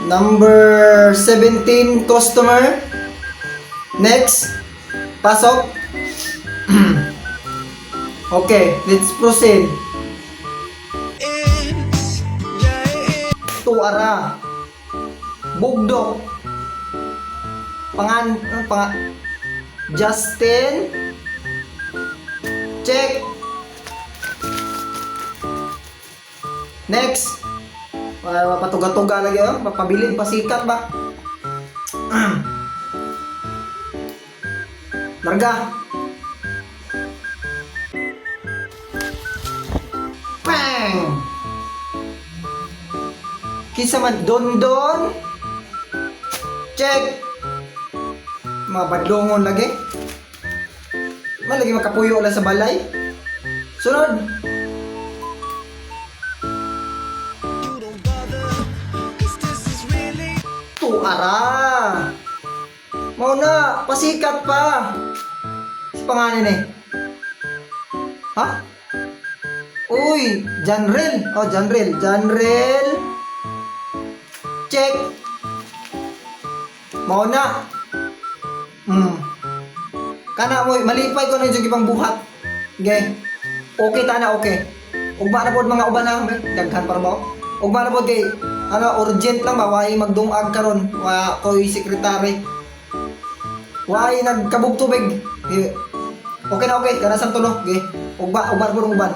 Number 17 customer. Next. Pasok. Okay, let's proceed. Tuara. Bugdok. Justin. Check. Next. Mapatuga-tuga lagi, oh. Mapabilin, pasikat ba? Larga. Pang! Kisa man, Don. Check. Mga badlongon lagi. Malagi makapuyo lang sa balay. Sunod. Tuara. Mau na, pasikat pa. Si pangalan eh. Ha? Uy, Janrel. Oh, Janrel. Check. Mau na. Kana mo malipay ko na yung ibang buhat. Okay. Okay ta na, okay. Ugba na pod mga uban na daghan para mo. Ugba na pod kay urgent lang ba way magdungag karon wa koy sekretary. Way nagkabog tubig. Okay na, okay. Kana sang tulo. Okay. Ugba pod uban.